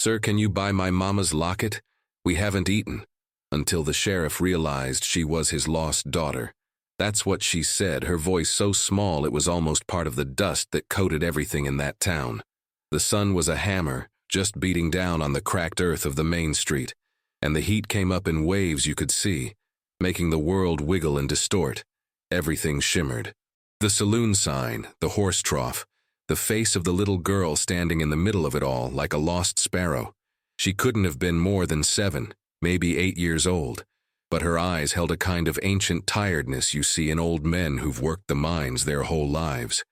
"Sir, can you buy my mama's locket? We haven't eaten." Until the sheriff realized she was his lost daughter. That's what she said, her voice so small it was almost part of the dust that coated everything in that town. The sun was a hammer, just beating down on the cracked earth of the main street, and the heat came up in waves you could see, making the world wiggle and distort. Everything shimmered. The saloon sign, the horse trough, the face of the little girl standing in the middle of it all like a lost sparrow. She couldn't have been more than 7, maybe 8 years old, but her eyes held a kind of ancient tiredness you see in old men who've worked the mines their whole lives.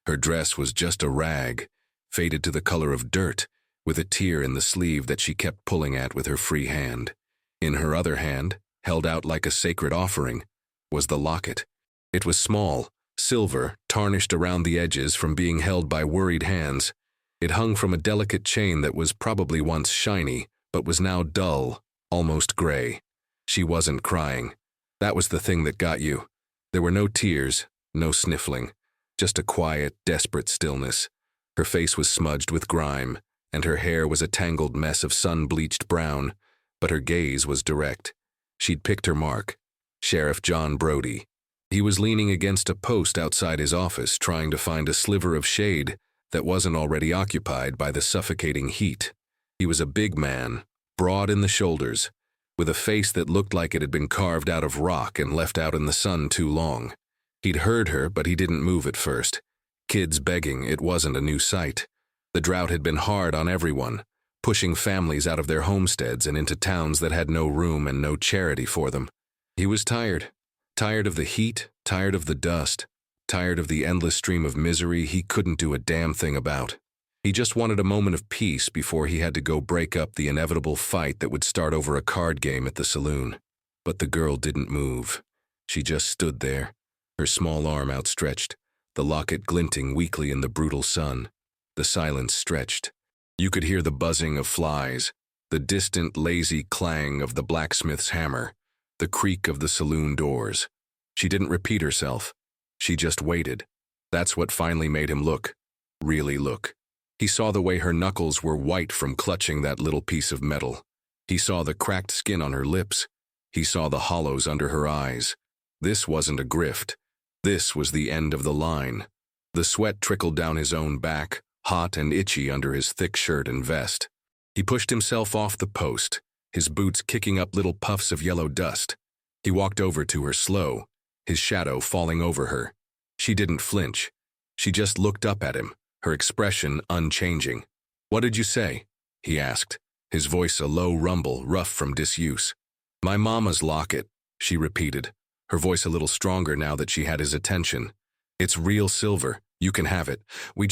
Her dress was just a rag, faded to the color of dirt, with a tear in the sleeve that she kept pulling at with her free hand. In her other hand, held out like a sacred offering, was the locket. It was small, silver, tarnished around the edges from being held by worried hands. It hung from a delicate chain that was probably once shiny, but was now dull, almost gray. She wasn't crying. That was the thing that got you. There were no tears, no sniffling, just a quiet, desperate stillness. Her face was smudged with grime, and her hair was a tangled mess of sun-bleached brown, but her gaze was direct. She'd picked her mark. Sheriff John Brody. He was leaning against a post outside his office, trying to find a sliver of shade that wasn't already occupied by the suffocating heat. He was a big man, broad in the shoulders, with a face that looked like it had been carved out of rock and left out in the sun too long. He'd heard her, but he didn't move at first. Kids begging, it wasn't a new sight. The drought had been hard on everyone, pushing families out of their homesteads and into towns that had no room and no charity for them. He was tired. Tired of the heat, tired of the dust, tired of the endless stream of misery he couldn't do a damn thing about. He just wanted a moment of peace before he had to go break up the inevitable fight that would start over a card game at the saloon. But the girl didn't move. She just stood there, her small arm outstretched, the locket glinting weakly in the brutal sun. The silence stretched. You could hear the buzzing of flies, the distant, lazy clang of the blacksmith's hammer, the creak of the saloon doors. She didn't repeat herself. She just waited. That's what finally made him look. Really look. He saw the way her knuckles were white from clutching that little piece of metal. He saw the cracked skin on her lips. He saw the hollows under her eyes. This wasn't a grift. This was the end of the line. The sweat trickled down his own back, hot and itchy under his thick shirt and vest. He pushed himself off the post, his boots kicking up little puffs of yellow dust. He walked over to her slow, his shadow falling over her. She didn't flinch. She just looked up at him, her expression unchanging. "What did you say?" he asked, his voice a low rumble, rough from disuse. "My mama's locket," she repeated, her voice a little stronger now that she had his attention. "It's real silver. You can have it. We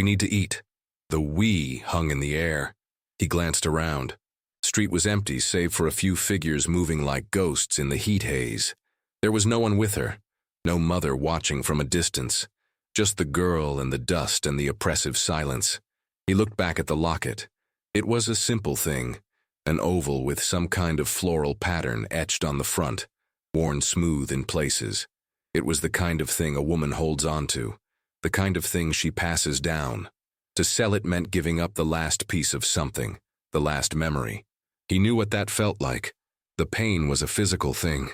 need to eat." The "we" hung in the air. He glanced around. Street was empty save for a few figures moving like ghosts in the heat haze. There was no one with her, no mother watching from a distance, just the girl and the dust and the oppressive silence. He looked back at the locket. It was a simple thing, an oval with some kind of floral pattern etched on the front, worn smooth in places. It was the kind of thing a woman holds onto, the kind of thing she passes down. To sell it meant giving up the last piece of something, the last memory. He knew what that felt like. The pain was a physical thing.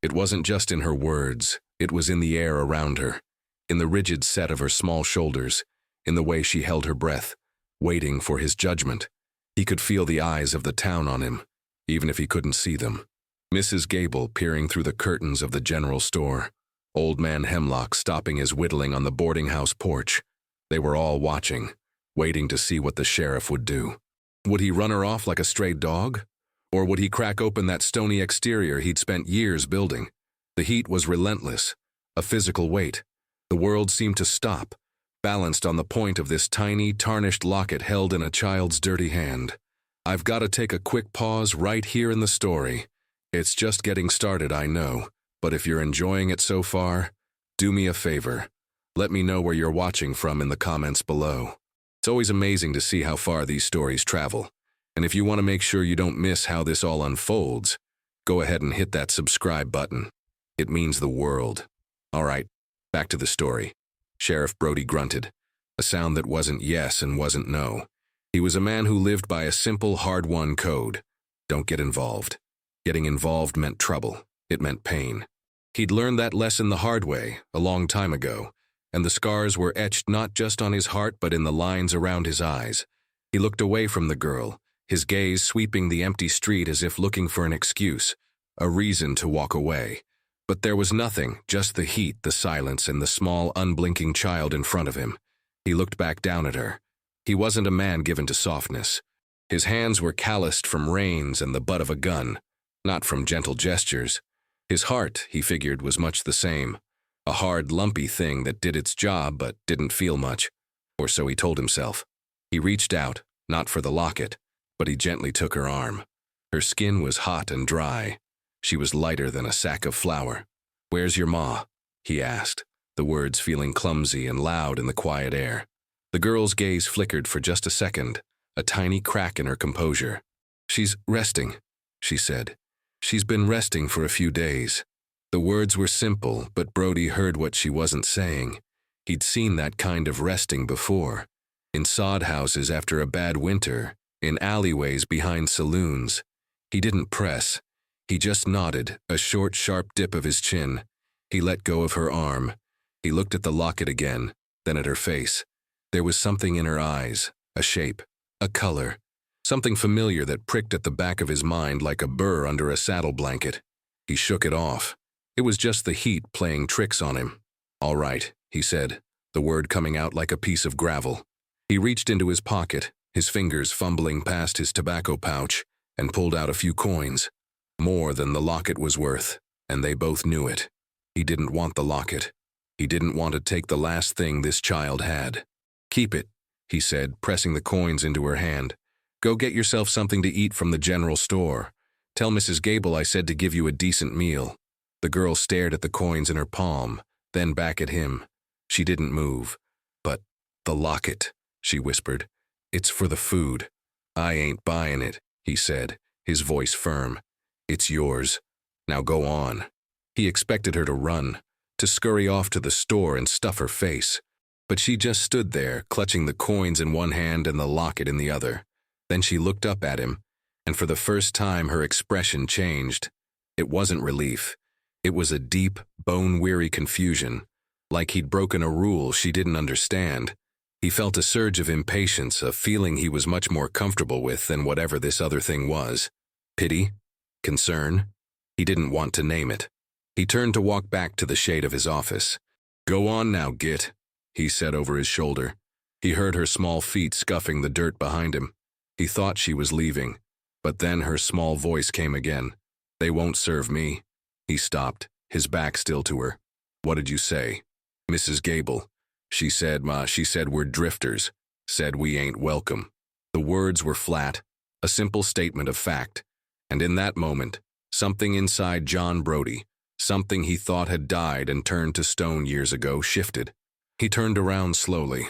It wasn't just in her words, it was in the air around her, in the rigid set of her small shoulders, in the way she held her breath, waiting for his judgment. He could feel the eyes of the town on him, even if he couldn't see them. Mrs. Gable peering through the curtains of the general store. Old man Hemlock stopping his whittling on the boarding house porch. They were all watching, waiting to see what the sheriff would do. Would he run her off like a stray dog? Or would he crack open that stony exterior he'd spent years building? The heat was relentless, a physical weight. The world seemed to stop, balanced on the point of this tiny, tarnished locket held in a child's dirty hand. I've got to take a quick pause right here in the story. It's just getting started, I know, but if you're enjoying it so far, do me a favor. Let me know where you're watching from in the comments below. It's always amazing to see how far these stories travel. And if you want to make sure you don't miss how this all unfolds, go ahead and hit that subscribe button. It means the world. All right, back to the story. Sheriff Brody grunted, a sound that wasn't yes and wasn't no. He was a man who lived by a simple, hard-won code. Don't get involved. Getting involved meant trouble. It meant pain. He'd learned that lesson the hard way, a long time ago, and the scars were etched not just on his heart but in the lines around his eyes. He looked away from the girl, his gaze sweeping the empty street as if looking for an excuse, a reason to walk away. But there was nothing, just the heat, the silence, and the small, unblinking child in front of him. He looked back down at her. He wasn't a man given to softness. His hands were calloused from reins and the butt of a gun, not from gentle gestures. His heart, he figured, was much the same. A hard, lumpy thing that did its job but didn't feel much. Or so he told himself. He reached out, not for the locket, but he gently took her arm. Her skin was hot and dry. She was lighter than a sack of flour. "Where's your ma?" he asked, the words feeling clumsy and loud in the quiet air. The girl's gaze flickered for just a second, a tiny crack in her composure. "She's resting," she said. "She's been resting for a few days." The words were simple, but Brody heard what she wasn't saying. He'd seen that kind of resting before. In sod houses after a bad winter, in alleyways behind saloons. He didn't press. He just nodded, a short, sharp dip of his chin. He let go of her arm. He looked at the locket again, then at her face. There was something in her eyes, a shape, a color, something familiar that pricked at the back of his mind like a burr under a saddle blanket. He shook it off. It was just the heat playing tricks on him. "All right," he said, the word coming out like a piece of gravel. He reached into his pocket, his fingers fumbling past his tobacco pouch, and pulled out a few coins. More than the locket was worth, and they both knew it. He didn't want the locket. He didn't want to take the last thing this child had. "Keep it," he said, pressing the coins into her hand. "Go get yourself something to eat from the general store. Tell Mrs. Gable I said to give you a decent meal." The girl stared at the coins in her palm, then back at him. She didn't move. "But the locket," she whispered. "It's for the food." "I ain't buying it," he said, his voice firm. "It's yours. Now go on." He expected her to run, to scurry off to the store and stuff her face. But she just stood there, clutching the coins in one hand and the locket in the other. Then she looked up at him, and for the first time her expression changed. It wasn't relief. It was a deep, bone-weary confusion, like he'd broken a rule she didn't understand. He felt a surge of impatience, a feeling he was much more comfortable with than whatever this other thing was. Pity? Concern? He didn't want to name it. He turned to walk back to the shade of his office. "Go on now, Git," he said over his shoulder. He heard her small feet scuffing the dirt behind him. He thought she was leaving, but then her small voice came again. "They won't serve me." He stopped, his back still to her. "What did you say?" "Mrs. Gable. She said we're drifters. Said we ain't welcome." The words were flat, a simple statement of fact. And in that moment, something inside John Brody, something he thought had died and turned to stone years ago, shifted. He turned around slowly.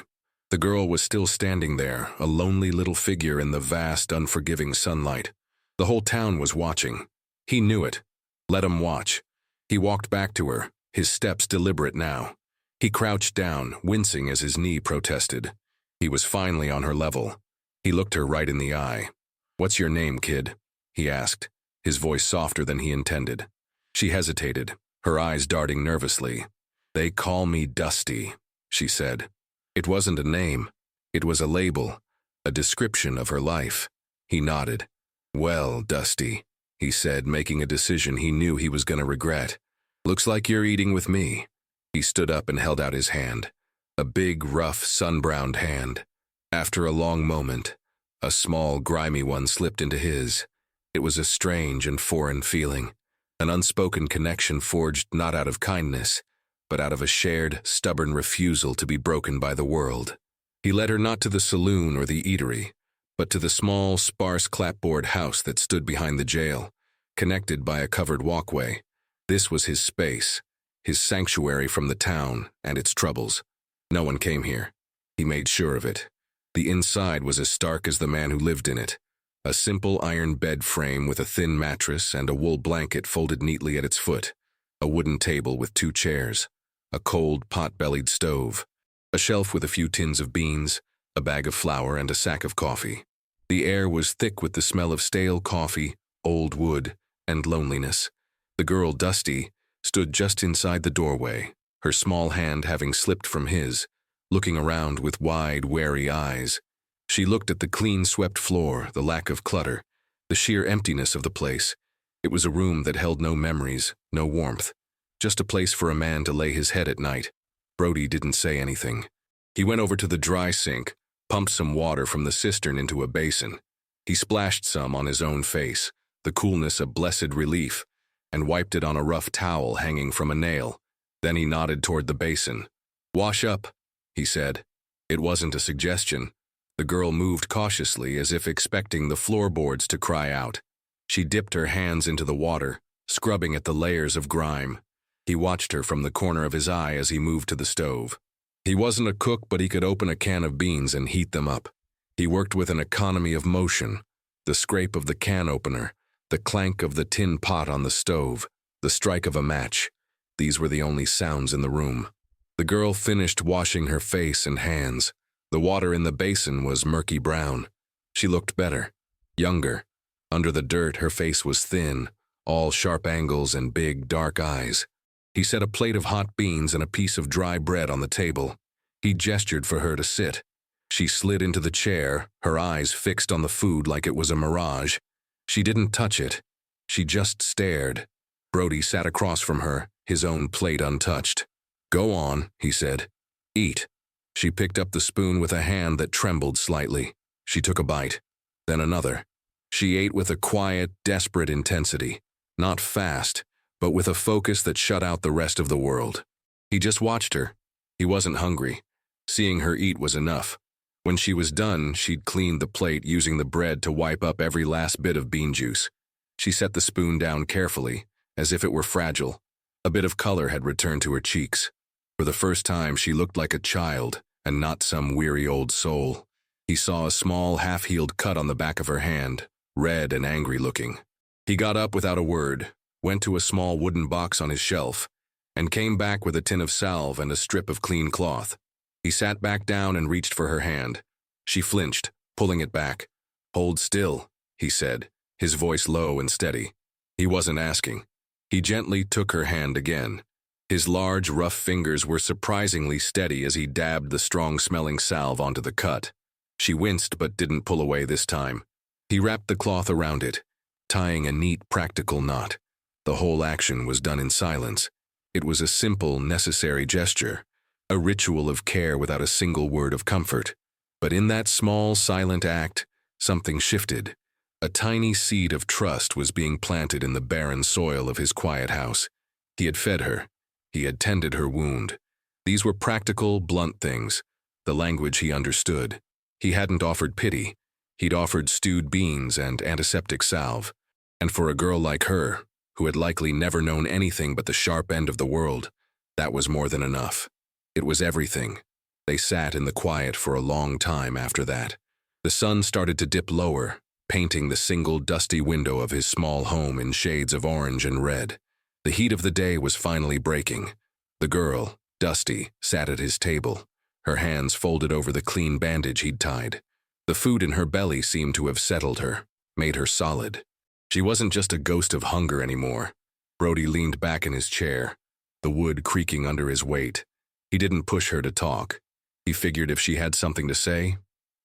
The girl was still standing there, a lonely little figure in the vast, unforgiving sunlight. The whole town was watching. He knew it. Let him watch. He walked back to her, his steps deliberate now. He crouched down, wincing as his knee protested. He was finally on her level. He looked her right in the eye. "What's your name, kid?" he asked, his voice softer than he intended. She hesitated, her eyes darting nervously. "They call me Dusty," she said. It wasn't a name. It was a label, a description of her life. He nodded. "Well, Dusty," he said, making a decision he knew he was going to regret. "Looks like you're eating with me." He stood up and held out his hand, a big, rough, sun-browned hand. After a long moment, a small, grimy one slipped into his. It was a strange and foreign feeling, an unspoken connection forged not out of kindness, but out of a shared, stubborn refusal to be broken by the world. He led her not to the saloon or the eatery, but to the small, sparse clapboard house that stood behind the jail, connected by a covered walkway. This was his space, his sanctuary from the town and its troubles. No one came here. He made sure of it. The inside was as stark as the man who lived in it. A simple iron bed frame with a thin mattress and a wool blanket folded neatly at its foot. A wooden table with 2 chairs. A cold, pot-bellied stove. A shelf with a few tins of beans. a bag of flour, and a sack of coffee. The air was thick with the smell of stale coffee, old wood, and loneliness. The girl, Dusty, stood just inside the doorway, her small hand having slipped from his, looking around with wide, wary eyes. She looked at the clean-swept floor, the lack of clutter, the sheer emptiness of the place. It was a room that held no memories, no warmth, just a place for a man to lay his head at night. Brody didn't say anything. He went over to the dry sink, pumped some water from the cistern into a basin. He splashed some on his own face, the coolness a blessed relief, and wiped it on a rough towel hanging from a nail. Then he nodded toward the basin. "Wash up," he said. It wasn't a suggestion. The girl moved cautiously as if expecting the floorboards to cry out. She dipped her hands into the water, scrubbing at the layers of grime. He watched her from the corner of his eye as he moved to the stove. He wasn't a cook, but he could open a can of beans and heat them up. He worked with an economy of motion, the scrape of the can opener, the clank of the tin pot on the stove, the strike of a match. These were the only sounds in the room. The girl finished washing her face and hands. The water in the basin was murky brown. She looked better, younger. Under the dirt, her face was thin, all sharp angles and big, dark eyes. He set a plate of hot beans and a piece of dry bread on the table. He gestured for her to sit. She slid into the chair, her eyes fixed on the food like it was a mirage. She didn't touch it. She just stared. Brody sat across from her, his own plate untouched. "Go on," he said. "Eat." She picked up the spoon with a hand that trembled slightly. She took a bite, then another. She ate with a quiet, desperate intensity. Not fast, but with a focus that shut out the rest of the world. He just watched her. He wasn't hungry. Seeing her eat was enough. When she was done, she'd cleaned the plate using the bread to wipe up every last bit of bean juice. She set the spoon down carefully, as if it were fragile. A bit of color had returned to her cheeks. For the first time, she looked like a child, and not some weary old soul. He saw a small, half-healed cut on the back of her hand, red and angry-looking. He got up without a word, went to a small wooden box on his shelf, and came back with a tin of salve and a strip of clean cloth. He sat back down and reached for her hand. She flinched, pulling it back. "Hold still," he said, his voice low and steady. He wasn't asking. He gently took her hand again. His large, rough fingers were surprisingly steady as he dabbed the strong-smelling salve onto the cut. She winced but didn't pull away this time. He wrapped the cloth around it, tying a neat, practical knot. The whole action was done in silence. It was a simple, necessary gesture, a ritual of care without a single word of comfort. But in that small, silent act, something shifted. A tiny seed of trust was being planted in the barren soil of his quiet house. He had fed her. He had tended her wound. These were practical, blunt things, the language he understood. He hadn't offered pity. He'd offered stewed beans and antiseptic salve. And for a girl like her, who had likely never known anything but the sharp end of the world, that was more than enough. It was everything. They sat in the quiet for a long time after that. The sun started to dip lower, painting the single dusty window of his small home in shades of orange and red. The heat of the day was finally breaking. The girl, Dusty, sat at his table, her hands folded over the clean bandage he'd tied. The food in her belly seemed to have settled her, made her solid. She wasn't just a ghost of hunger anymore. Brody leaned back in his chair, the wood creaking under his weight. He didn't push her to talk. He figured if she had something to say,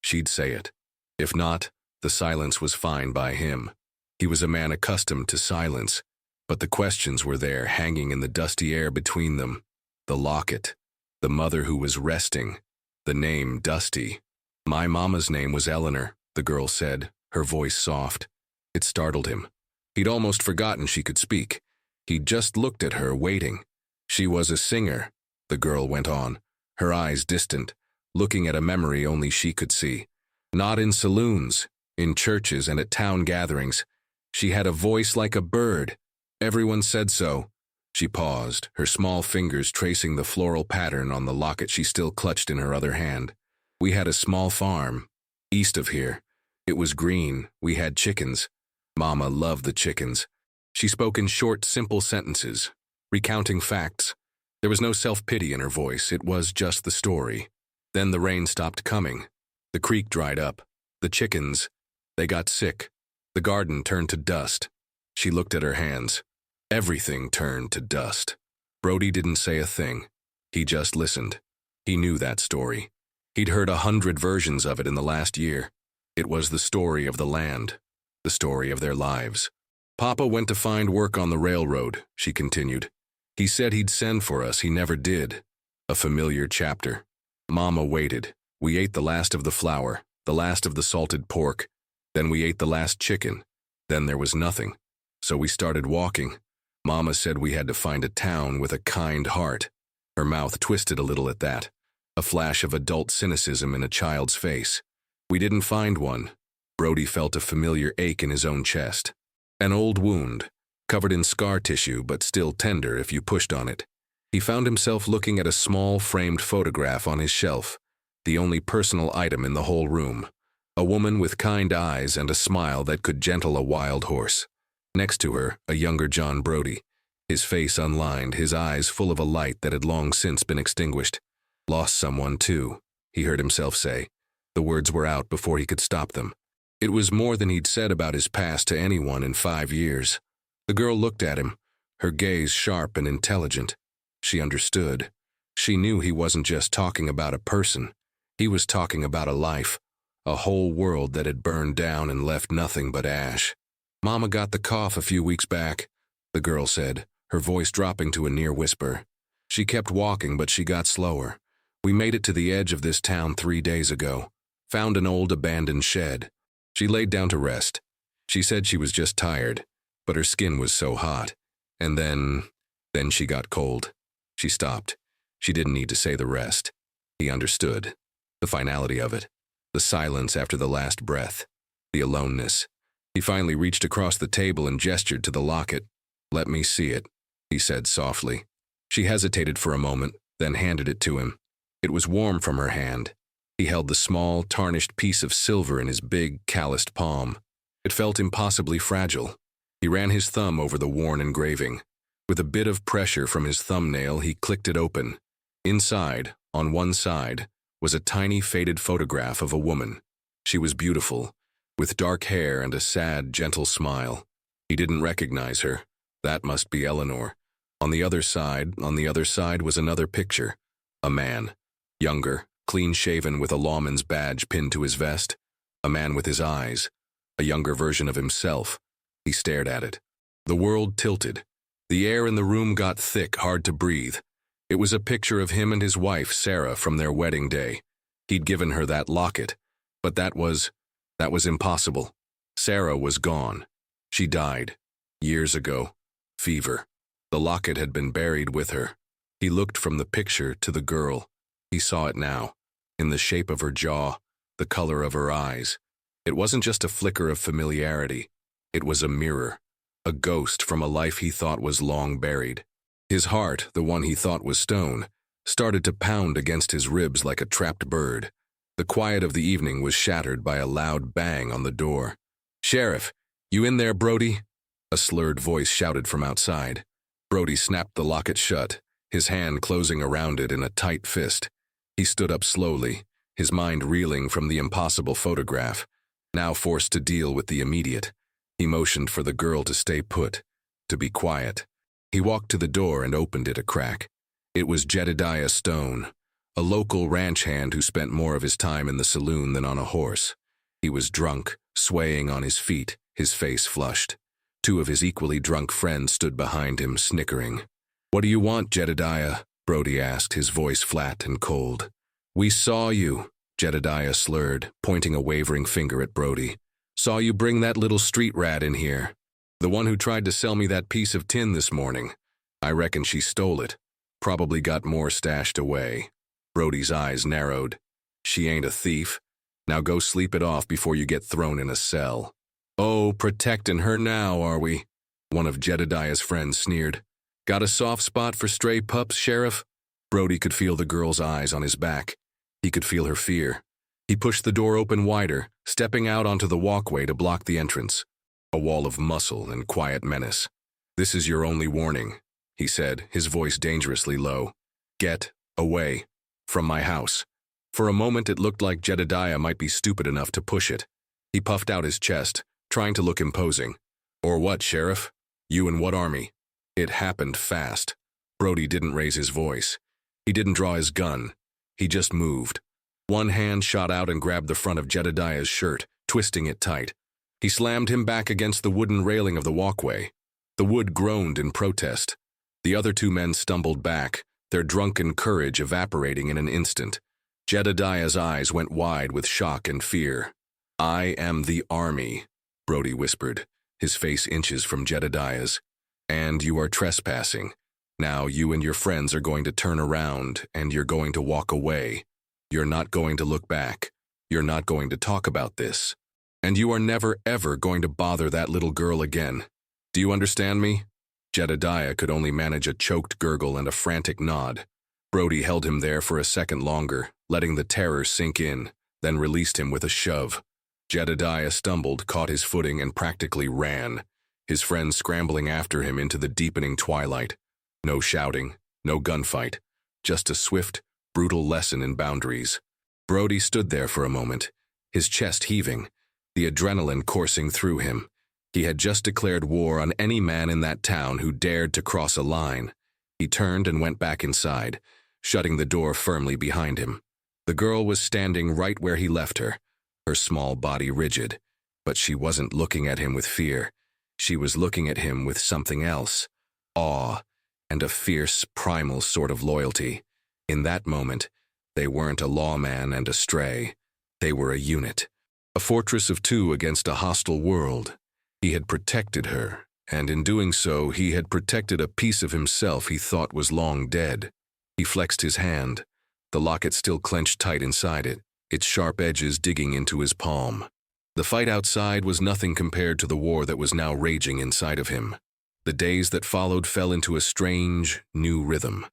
she'd say it. If not, the silence was fine by him. He was a man accustomed to silence, but the questions were there, hanging in the dusty air between them. The locket, the mother who was resting, the name Dusty. "My mama's name was Eleanor," the girl said, her voice soft. It startled him. He'd almost forgotten she could speak. He'd just looked at her, waiting. "She was a singer," the girl went on, her eyes distant, looking at a memory only she could see. "Not in saloons, in churches and at town gatherings. She had a voice like a bird. Everyone said so." She paused, her small fingers tracing the floral pattern on the locket she still clutched in her other hand. "We had a small farm, east of here. It was green. We had chickens. Mama loved the chickens." She spoke in short, simple sentences, recounting facts. There was no self-pity in her voice. It was just the story. Then the rain stopped coming. The creek dried up. The chickens, they got sick. The garden turned to dust. She looked at her hands. Everything turned to dust. Brody didn't say a thing. He just listened. He knew that story. He'd heard 100 versions of it in the last year. It was the story of the land, the story of their lives. Papa went to find work on the railroad, she continued. He said he'd send for us, he never did. A familiar chapter. Mama waited. We ate the last of the flour, the last of the salted pork. Then we ate the last chicken. Then there was nothing. So we started walking. Mama said we had to find a town with a kind heart. Her mouth twisted a little at that, a flash of adult cynicism in a child's face. We didn't find one. Brody felt a familiar ache in his own chest. An old wound, covered in scar tissue but still tender if you pushed on it. He found himself looking at a small framed photograph on his shelf, the only personal item in the whole room. A woman with kind eyes and a smile that could gentle a wild horse. Next to her, a younger John Brody, his face unlined, his eyes full of a light that had long since been extinguished. Lost someone too, he heard himself say. The words were out before he could stop them. It was more than he'd said about his past to anyone in 5 years. The girl looked at him, her gaze sharp and intelligent. She understood. She knew he wasn't just talking about a person. He was talking about a life, a whole world that had burned down and left nothing but ash. Mama got the cough a few weeks back, the girl said, her voice dropping to a near whisper. She kept walking, but she got slower. We made it to the edge of this town 3 days ago. Found an old abandoned shed. She laid down to rest. She said she was just tired, but her skin was so hot. And then she got cold. She stopped. She didn't need to say the rest. He understood. The finality of it. The silence after the last breath. The aloneness. He finally reached across the table and gestured to the locket. "Let me see it," he said softly. She hesitated for a moment, then handed it to him. It was warm from her hand. He held the small, tarnished piece of silver in his big, calloused palm. It felt impossibly fragile. He ran his thumb over the worn engraving. With a bit of pressure from his thumbnail, he clicked it open. Inside, on one side, was a tiny faded photograph of a woman. She was beautiful, with dark hair and a sad, gentle smile. He didn't recognize her. That must be Eleanor. On the other side was another picture. A man, younger, clean-shaven with a lawman's badge pinned to his vest. A man with his eyes, a younger version of himself. He stared at it. The world tilted. The air in the room got thick, hard to breathe. It was a picture of him and his wife, Sarah, from their wedding day. He'd given her that locket, but that was impossible. Sarah was gone. She died. Years ago. Fever. The locket had been buried with her. He looked from the picture to the girl. He saw it now, in the shape of her jaw, the color of her eyes. It wasn't just a flicker of familiarity. It was a mirror, a ghost from a life he thought was long buried. His heart, the one he thought was stone, started to pound against his ribs like a trapped bird. The quiet of the evening was shattered by a loud bang on the door. "Sheriff, you in there, Brody?" A slurred voice shouted from outside. Brody snapped the locket shut, his hand closing around it in a tight fist. He stood up slowly, his mind reeling from the impossible photograph, now forced to deal with the immediate. He motioned for the girl to stay put, to be quiet. He walked to the door and opened it a crack. It was Jedediah Stone, a local ranch hand who spent more of his time in the saloon than on a horse. He was drunk, swaying on his feet, his face flushed. 2 of his equally drunk friends stood behind him, snickering. "What do you want, Jedediah?" Brody asked, his voice flat and cold. "We saw you," Jedediah slurred, pointing a wavering finger at Brody. "Saw you bring that little street rat in here. The one who tried to sell me that piece of tin this morning. I reckon she stole it. Probably got more stashed away." Brody's eyes narrowed. "She ain't a thief. Now go sleep it off before you get thrown in a cell." "Oh, protecting her now, are we?" One of Jedediah's friends sneered. "Got a soft spot for stray pups, Sheriff?" Brody could feel the girl's eyes on his back. He could feel her fear. He pushed the door open wider, stepping out onto the walkway to block the entrance. A wall of muscle and quiet menace. "This is your only warning," he said, his voice dangerously low. "Get away from my house. For a moment it looked like Jedediah might be stupid enough to push it. He puffed out his chest, trying to look imposing. "Or what, Sheriff? You in what army?" It happened fast. Brody didn't raise his voice. He didn't draw his gun. He just moved. One hand shot out and grabbed the front of Jedediah's shirt, twisting it tight. He slammed him back against the wooden railing of the walkway. The wood groaned in protest. The other two men stumbled back, their drunken courage evaporating in an instant. Jedediah's eyes went wide with shock and fear. "I am the army," Brody whispered, his face inches from Jedediah's. "And you are trespassing. Now you and your friends are going to turn around, and you're going to walk away. You're not going to look back. You're not going to talk about this. And you are never ever going to bother that little girl again. Do you understand me?" Jedediah could only manage a choked gurgle and a frantic nod. Brody held him there for a second longer, letting the terror sink in, then released him with a shove. Jedediah stumbled, caught his footing, and practically ran, his friends scrambling after him into the deepening twilight. No shouting, no gunfight, just a swift, brutal lesson in boundaries. Brody stood there for a moment, his chest heaving, the adrenaline coursing through him. He had just declared war on any man in that town who dared to cross a line. He turned and went back inside, shutting the door firmly behind him. The girl was standing right where he left her, her small body rigid, but she wasn't looking at him with fear. She was looking at him with something else, awe, and a fierce, primal sort of loyalty. In that moment, they weren't a lawman and a stray. They were a unit, a fortress of two against a hostile world. He had protected her, and in doing so, he had protected a piece of himself he thought was long dead. He flexed his hand, the locket still clenched tight inside it, its sharp edges digging into his palm. The fight outside was nothing compared to the war that was now raging inside of him. The days that followed fell into a strange, new rhythm.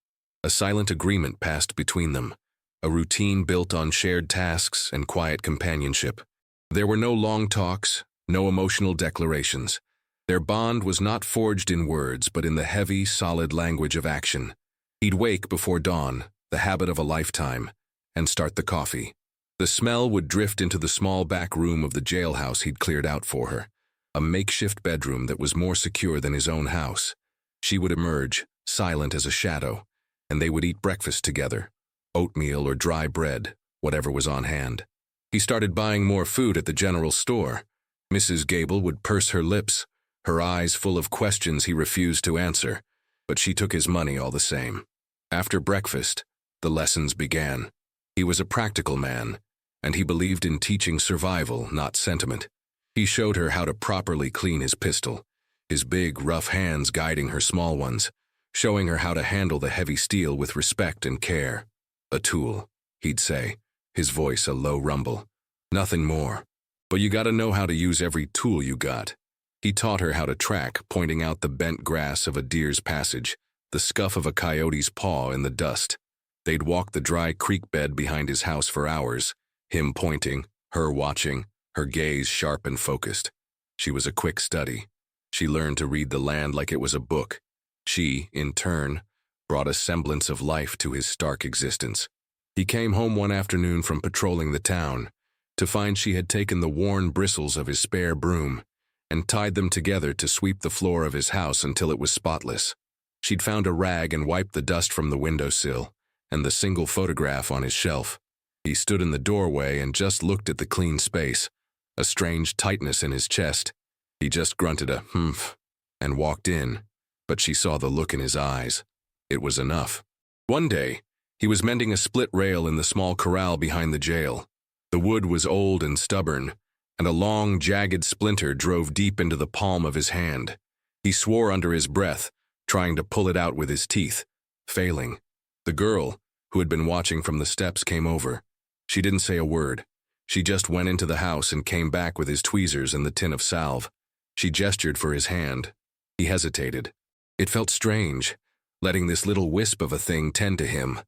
A silent agreement passed between them, a routine built on shared tasks and quiet companionship. There were no long talks, no emotional declarations. Their bond was not forged in words, but in the heavy, solid language of action. He'd wake before dawn, the habit of a lifetime, and start the coffee. The smell would drift into the small back room of the jailhouse he'd cleared out for her, a makeshift bedroom that was more secure than his own house. She would emerge, silent as a shadow, and they would eat breakfast together, oatmeal or dry bread, whatever was on hand. He started buying more food at the general store. Mrs. Gable would purse her lips, her eyes full of questions he refused to answer, but she took his money all the same. After breakfast, the lessons began. He was a practical man, and he believed in teaching survival, not sentiment. He showed her how to properly clean his pistol, his big, rough hands guiding her small ones, showing her how to handle the heavy steel with respect and care. "A tool," he'd say, his voice a low rumble. "Nothing more. But you gotta know how to use every tool you got." He taught her how to track, pointing out the bent grass of a deer's passage, the scuff of a coyote's paw in the dust. They'd walk the dry creek bed behind his house for hours, him pointing, her watching, her gaze sharp and focused. She was a quick study. She learned to read the land like it was a book. She, in turn, brought a semblance of life to his stark existence. He came home one afternoon from patrolling the town, to find she had taken the worn bristles of his spare broom and tied them together to sweep the floor of his house until it was spotless. She'd found a rag and wiped the dust from the windowsill and the single photograph on his shelf. He stood in the doorway and just looked at the clean space, a strange tightness in his chest. He just grunted a "humph" and walked in, but she saw the look in his eyes. It was enough. One day, he was mending a split rail in the small corral behind the jail. The wood was old and stubborn, and a long, jagged splinter drove deep into the palm of his hand. He swore under his breath, trying to pull it out with his teeth, failing. The girl, who had been watching from the steps, came over. She didn't say a word. She just went into the house and came back with his tweezers and the tin of salve. She gestured for his hand. He hesitated. It felt strange, letting this little wisp of a thing tend to him,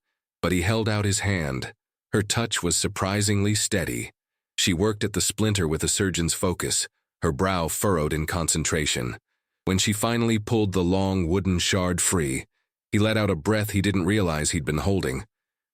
but he held out his hand. Her touch was surprisingly steady. She worked at the splinter with a surgeon's focus, her brow furrowed in concentration. When she finally pulled the long wooden shard free, he let out a breath he didn't realize he'd been holding.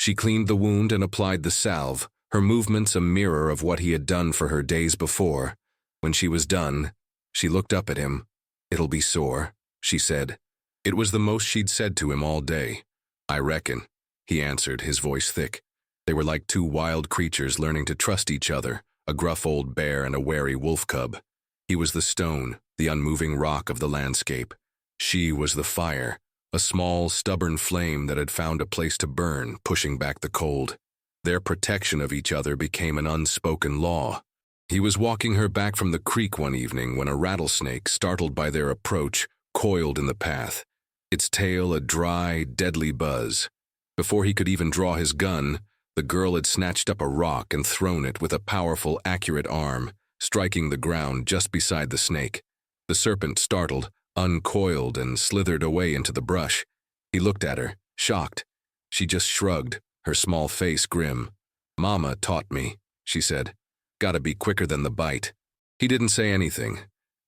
She cleaned the wound and applied the salve, her movements a mirror of what he had done for her days before. When she was done, she looked up at him. "It'll be sore," she said. It was the most she'd said to him all day. "I reckon," he answered, his voice thick. They were like two wild creatures learning to trust each other, a gruff old bear and a wary wolf cub. He was the stone, the unmoving rock of the landscape. She was the fire, a small, stubborn flame that had found a place to burn, pushing back the cold. Their protection of each other became an unspoken law. He was walking her back from the creek one evening when a rattlesnake, startled by their approach, coiled in the path, its tail a dry, deadly buzz. Before he could even draw his gun, the girl had snatched up a rock and thrown it with a powerful, accurate arm, striking the ground just beside the snake. The serpent, startled, uncoiled and slithered away into the brush. He looked at her, shocked. She just shrugged, her small face grim. "Mama taught me," she said. "Gotta be quicker than the bite." He didn't say anything,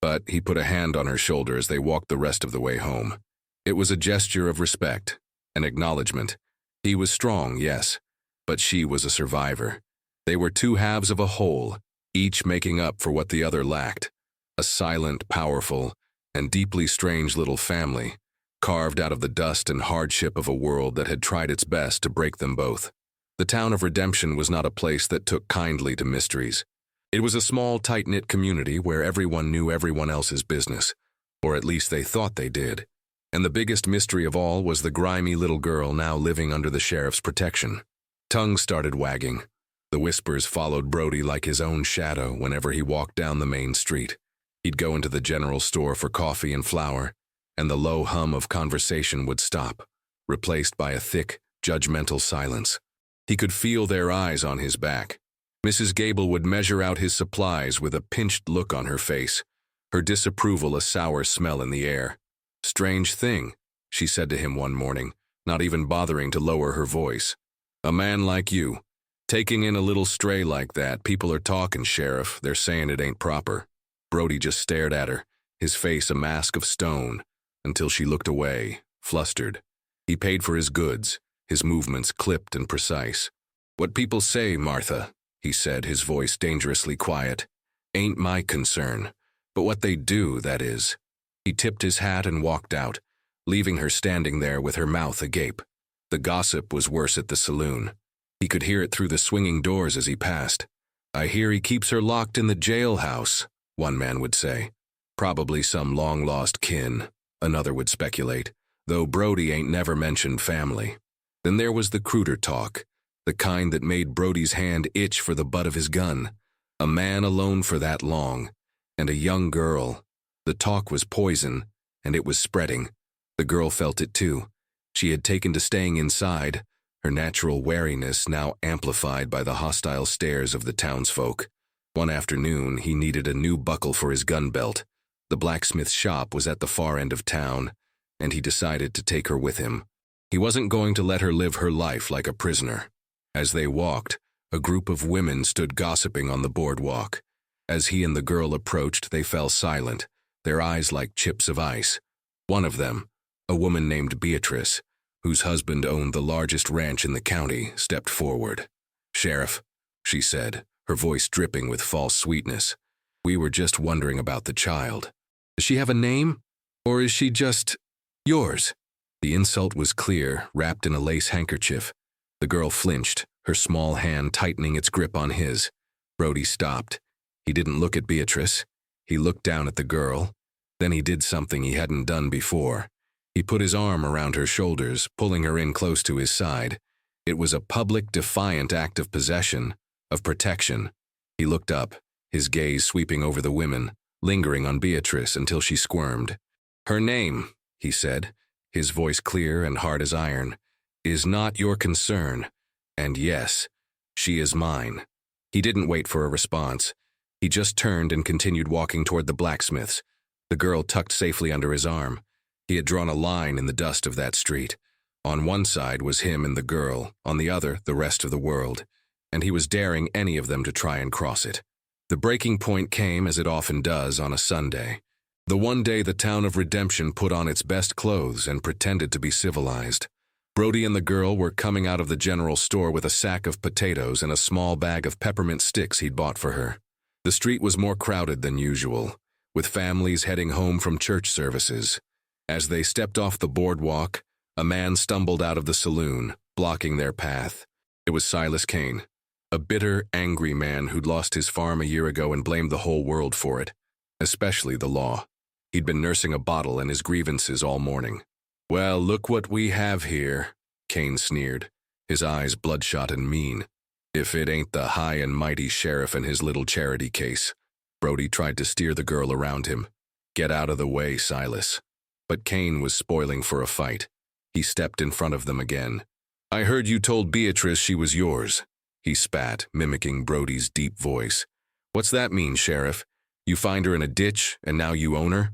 but he put a hand on her shoulder as they walked the rest of the way home. It was a gesture of respect, an acknowledgement. He was strong, yes, but she was a survivor. They were two halves of a whole, each making up for what the other lacked. A silent, powerful, and deeply strange little family, carved out of the dust and hardship of a world that had tried its best to break them both. The town of Redemption was not a place that took kindly to mysteries. It was a small, tight-knit community where everyone knew everyone else's business, or at least they thought they did. And the biggest mystery of all was the grimy little girl now living under the sheriff's protection. Tongues started wagging. The whispers followed Brody like his own shadow whenever he walked down the main street. He'd go into the general store for coffee and flour, and the low hum of conversation would stop, replaced by a thick, judgmental silence. He could feel their eyes on his back. Mrs. Gable would measure out his supplies with a pinched look on her face, her disapproval a sour smell in the air. "Strange thing," she said to him one morning, not even bothering to lower her voice. "A man like you, taking in a little stray like that. People are talking, Sheriff. They're saying it ain't proper." Brody just stared at her, his face a mask of stone, until she looked away, flustered. He paid for his goods, his movements clipped and precise. "What people say, Martha," he said, his voice dangerously quiet, "ain't my concern, but what they do, that is." He tipped his hat and walked out, leaving her standing there with her mouth agape. The gossip was worse at the saloon. He could hear it through the swinging doors as he passed. "I hear he keeps her locked in the jailhouse," one man would say. "Probably some long-lost kin," another would speculate, though Brody ain't never mentioned family. Then there was the cruder talk, the kind that made Brody's hand itch for the butt of his gun. A man alone for that long, and a young girl. The talk was poison, and it was spreading. The girl felt it too. She had taken to staying inside, her natural wariness now amplified by the hostile stares of the townsfolk. One afternoon, he needed a new buckle for his gun belt. The blacksmith's shop was at the far end of town, and he decided to take her with him. He wasn't going to let her live her life like a prisoner. As they walked, a group of women stood gossiping on the boardwalk. As he and the girl approached, they fell silent, their eyes like chips of ice. One of them, a woman named Beatrice, whose husband owned the largest ranch in the county, stepped forward. "Sheriff," she said, her voice dripping with false sweetness, "we were just wondering about the child. Does she have a name? Or is she just yours?" The insult was clear, wrapped in a lace handkerchief. The girl flinched, her small hand tightening its grip on his. Brody stopped. He didn't look at Beatrice. He looked down at the girl. Then he did something he hadn't done before. He put his arm around her shoulders, pulling her in close to his side. It was a public, defiant act of possession, of protection. He looked up, his gaze sweeping over the women, lingering on Beatrice until she squirmed. "Her name," he said, his voice clear and hard as iron, "is not your concern. And yes, she is mine." He didn't wait for a response. He just turned and continued walking toward the blacksmith's, the girl tucked safely under his arm. He had drawn a line in the dust of that street. On one side was him and the girl, on the other, the rest of the world, and he was daring any of them to try and cross it. The breaking point came, as it often does, on a Sunday. The one day the town of Redemption put on its best clothes and pretended to be civilized. Brody and the girl were coming out of the general store with a sack of potatoes and a small bag of peppermint sticks he'd bought for her. The street was more crowded than usual, with families heading home from church services. As they stepped off the boardwalk, a man stumbled out of the saloon, blocking their path. It was Silas Kane, a bitter, angry man who'd lost his farm a year ago and blamed the whole world for it, especially the law. He'd been nursing a bottle and his grievances all morning. "Well, look what we have here," Kane sneered, his eyes bloodshot and mean. "If it ain't the high and mighty sheriff and his little charity case." Brody tried to steer the girl around him. "Get out of the way, Silas." But Kane was spoiling for a fight. He stepped in front of them again. "I heard you told Beatrice she was yours," he spat, mimicking Brody's deep voice. "What's that mean, Sheriff? You find her in a ditch, and now you own her?"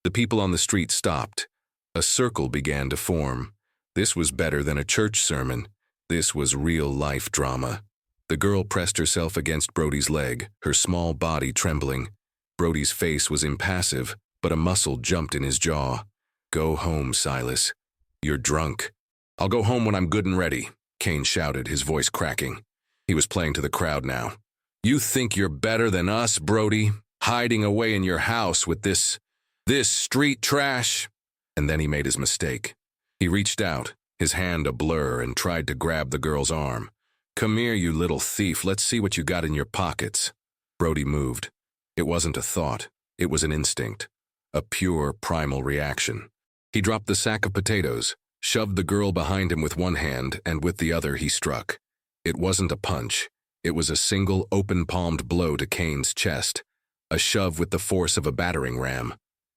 The people on the street stopped. A circle began to form. This was better than a church sermon. This was real-life drama. The girl pressed herself against Brody's leg, her small body trembling. Brody's face was impassive, but a muscle jumped in his jaw. "Go home, Silas. You're drunk." "I'll go home when I'm good and ready," Kane shouted, his voice cracking. He was playing to the crowd now. "You think you're better than us, Brody? Hiding away in your house with this street trash?" And then he made his mistake. He reached out, his hand a blur, and tried to grab the girl's arm. "Come here, you little thief. Let's see what you got in your pockets." Brody moved. It wasn't a thought. It was an instinct. A pure, primal reaction. He dropped the sack of potatoes, shoved the girl behind him with one hand, and with the other he struck. It wasn't a punch. It was a single, open-palmed blow to Kane's chest. A shove with the force of a battering ram.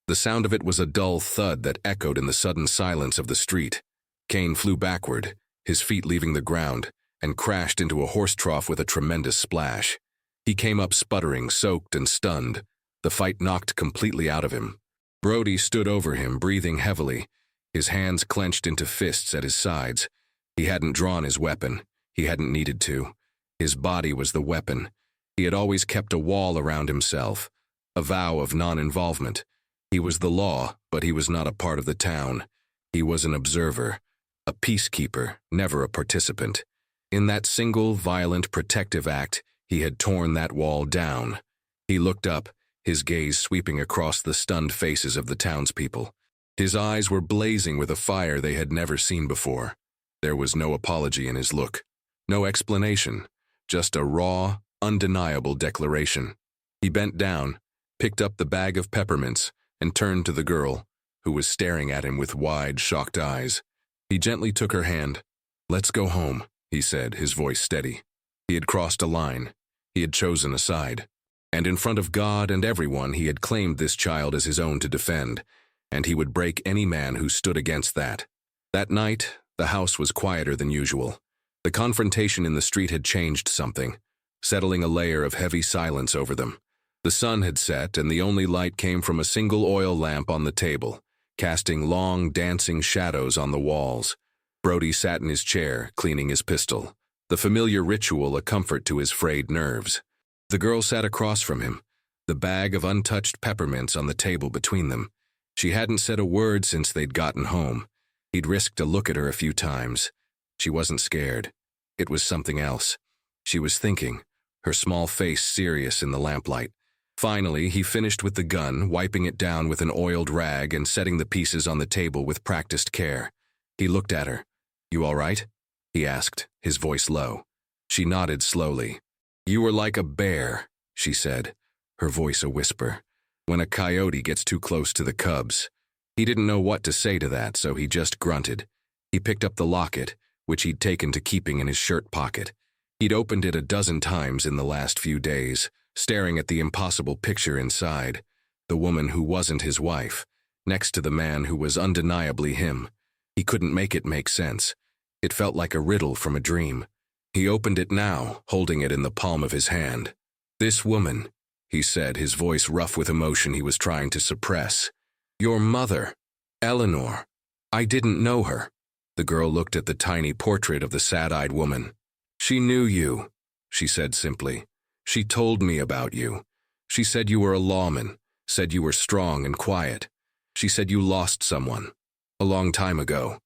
The sound of it was a dull thud that echoed in the sudden silence of the street. Kane flew backward, his feet leaving the ground, and crashed into a horse trough with a tremendous splash. He came up sputtering, soaked and stunned, the fight knocked completely out of him. Brody stood over him, breathing heavily, his hands clenched into fists at his sides. He hadn't drawn his weapon. He hadn't needed to. His body was the weapon. He had always kept a wall around himself, a vow of non-involvement. He was the law, but he was not a part of the town. He was an observer, a peacekeeper, never a participant. In that single, violent, protective act, he had torn that wall down. He looked up, his gaze sweeping across the stunned faces of the townspeople. His eyes were blazing with a fire they had never seen before. There was no apology in his look, no explanation, just a raw, undeniable declaration. He bent down, picked up the bag of peppermints, and turned to the girl, who was staring at him with wide, shocked eyes. He gently took her hand. "Let's go home," he said, his voice steady. He had crossed a line. He had chosen a side. And in front of God and everyone, he had claimed this child as his own to defend, and he would break any man who stood against that. That night, the house was quieter than usual. The confrontation in the street had changed something, settling a layer of heavy silence over them. The sun had set, and the only light came from a single oil lamp on the table, casting long, dancing shadows on the walls. Brody sat in his chair, cleaning his pistol, the familiar ritual a comfort to his frayed nerves. The girl sat across from him, the bag of untouched peppermints on the table between them. She hadn't said a word since they'd gotten home. He'd risked a look at her a few times. She wasn't scared. It was something else. She was thinking, her small face serious in the lamplight. Finally, he finished with the gun, wiping it down with an oiled rag and setting the pieces on the table with practiced care. He looked at her. "You all right?" he asked, his voice low. She nodded slowly. "You were like a bear," she said, her voice a whisper, "when a coyote gets too close to the cubs." He didn't know what to say to that, so he just grunted. He picked up the locket, which he'd taken to keeping in his shirt pocket. He'd opened it a dozen times in the last few days, staring at the impossible picture inside, the woman who wasn't his wife, next to the man who was undeniably him. He couldn't make it make sense. It felt like a riddle from a dream. He opened it now, holding it in the palm of his hand. "This woman," he said, his voice rough with emotion he was trying to suppress. "Your mother, Eleanor. I didn't know her." The girl looked at the tiny portrait of the sad-eyed woman. "She knew you," she said simply. "She told me about you. She said you were a lawman, said you were strong and quiet. She said you lost someone. A long time ago."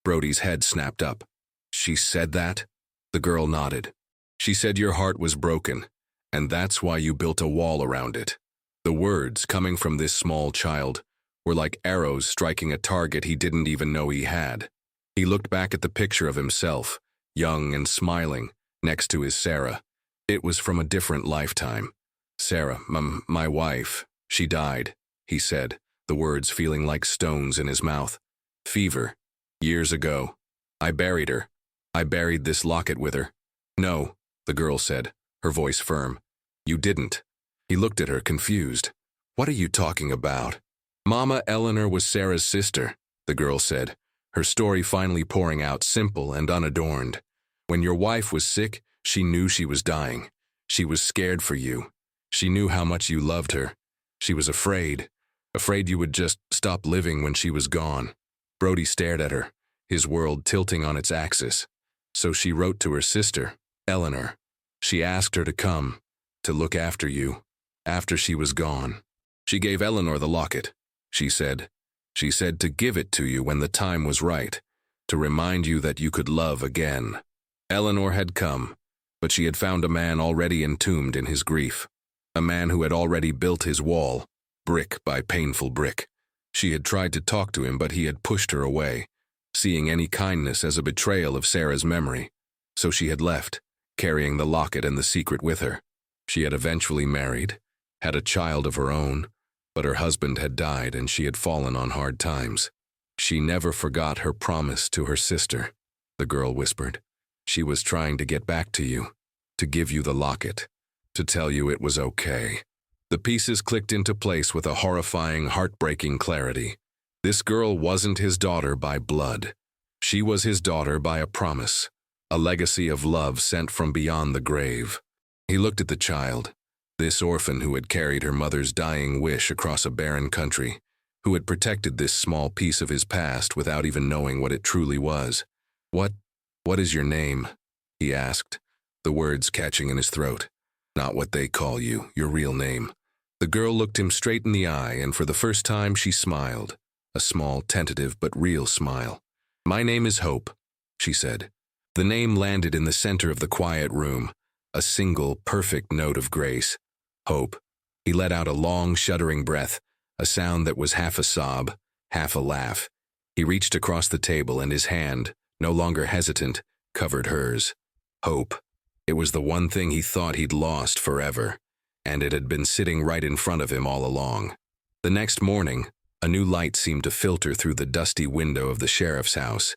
Brody's head snapped up. She said that? The girl nodded. She said your heart was broken, and that's why you built a wall around it. The words, coming from this small child, were like arrows striking a target he didn't even know he had. He looked back at the picture of himself, young and smiling, next to his Sarah. It was from a different lifetime. Sarah, my wife, she died, he said, the words feeling like stones in his mouth. Fever. Years ago. I buried her. I buried this locket with her. No, the girl said, her voice firm. You didn't. He looked at her, confused. What are you talking about? Mama Eleanor was Sarah's sister, the girl said, her story finally pouring out simple and unadorned. When your wife was sick, she knew she was dying. She was scared for you. She knew how much you loved her. She was afraid you would just stop living when she was gone. Brody stared at her, his world tilting on its axis. So she wrote to her sister, Eleanor. She asked her to come, to look after you, after she was gone. She gave Eleanor the locket, she said. She said to give it to you when the time was right, to remind you that you could love again. Eleanor had come, but she had found a man already entombed in his grief, a man who had already built his wall, brick by painful brick. She had tried to talk to him, but he had pushed her away, seeing any kindness as a betrayal of Sarah's memory. So she had left, carrying the locket and the secret with her. She had eventually married, had a child of her own, but her husband had died and she had fallen on hard times. She never forgot her promise to her sister, the girl whispered. She was trying to get back to you, to give you the locket, to tell you it was okay. The pieces clicked into place with a horrifying, heartbreaking clarity. This girl wasn't his daughter by blood. She was his daughter by a promise, a legacy of love sent from beyond the grave. He looked at the child, this orphan who had carried her mother's dying wish across a barren country, who had protected this small piece of his past without even knowing what it truly was. What is your name? He asked, the words catching in his throat. Not what they call you, your real name. The girl looked him straight in the eye, and for the first time she smiled, a small, tentative but real smile. My name is Hope, she said. The name landed in the center of the quiet room, a single, perfect note of grace. Hope. He let out a long, shuddering breath, a sound that was half a sob, half a laugh. He reached across the table and his hand, no longer hesitant, covered hers. Hope. It was the one thing he thought he'd lost forever, and it had been sitting right in front of him all along. The next morning, a new light seemed to filter through the dusty window of the sheriff's house.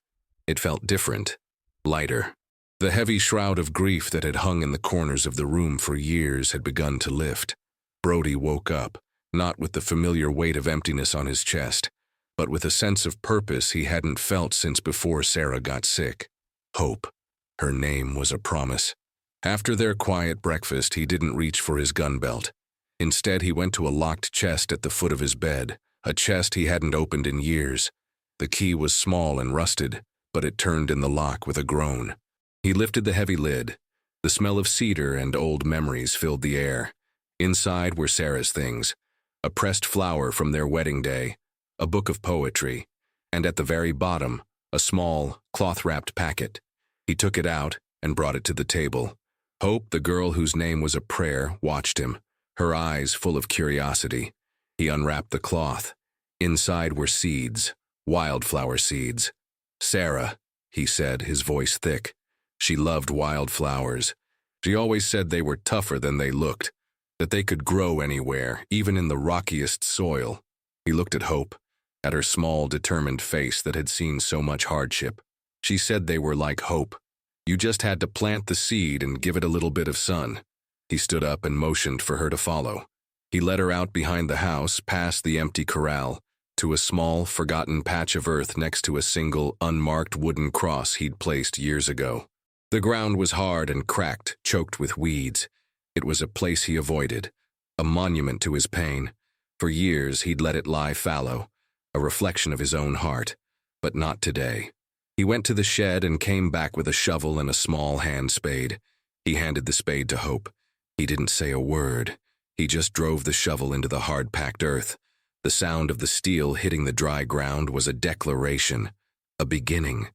It felt different, lighter. The heavy shroud of grief that had hung in the corners of the room for years had begun to lift. Brody woke up, not with the familiar weight of emptiness on his chest, but with a sense of purpose he hadn't felt since before Sarah got sick. Hope. Her name was a promise. After their quiet breakfast, he didn't reach for his gun belt. Instead, he went to a locked chest at the foot of his bed, a chest he hadn't opened in years. The key was small and rusted, but it turned in the lock with a groan. He lifted the heavy lid. The smell of cedar and old memories filled the air. Inside were Sarah's things, a pressed flower from their wedding day, a book of poetry, and at the very bottom, a small, cloth-wrapped packet. He took it out and brought it to the table. Hope, the girl whose name was a prayer, watched him, her eyes full of curiosity. He unwrapped the cloth. Inside were seeds, wildflower seeds. Sarah, he said, his voice thick. She loved wildflowers. She always said they were tougher than they looked, that they could grow anywhere, even in the rockiest soil. He looked at Hope, at her small, determined face that had seen so much hardship. She said they were like hope. You just had to plant the seed and give it a little bit of sun. He stood up and motioned for her to follow. He led her out behind the house, past the empty corral, to a small, forgotten patch of earth next to a single, unmarked wooden cross he'd placed years ago. The ground was hard and cracked, choked with weeds. It was a place he avoided, a monument to his pain. For years he'd let it lie fallow, a reflection of his own heart, but not today. He went to the shed and came back with a shovel and a small hand spade. He handed the spade to Hope. He didn't say a word. He just drove the shovel into the hard-packed earth. The sound of the steel hitting the dry ground was a declaration, a beginning.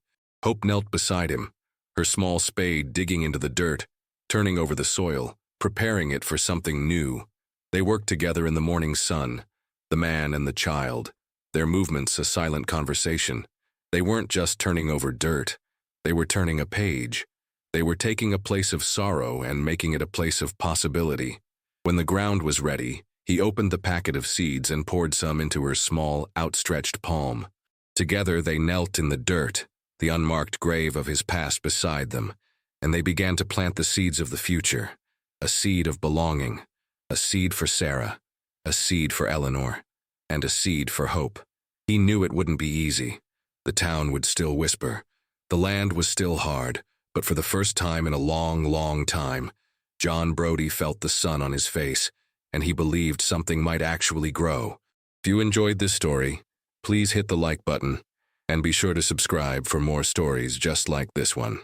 Hope knelt beside him, her small spade digging into the dirt, turning over the soil, preparing it for something new. They worked together in the morning sun, the man and the child, their movements a silent conversation. They weren't just turning over dirt. They were turning a page. They were taking a place of sorrow and making it a place of possibility. When the ground was ready, he opened the packet of seeds and poured some into her small, outstretched palm. Together they knelt in the dirt, the unmarked grave of his past beside them, and they began to plant the seeds of the future, a seed of belonging, a seed for Sarah, a seed for Eleanor, and a seed for hope. He knew it wouldn't be easy. The town would still whisper. The land was still hard, but for the first time in a long, long time, John Brody felt the sun on his face, and he believed something might actually grow. If you enjoyed this story, please hit the like button, and be sure to subscribe for more stories just like this one.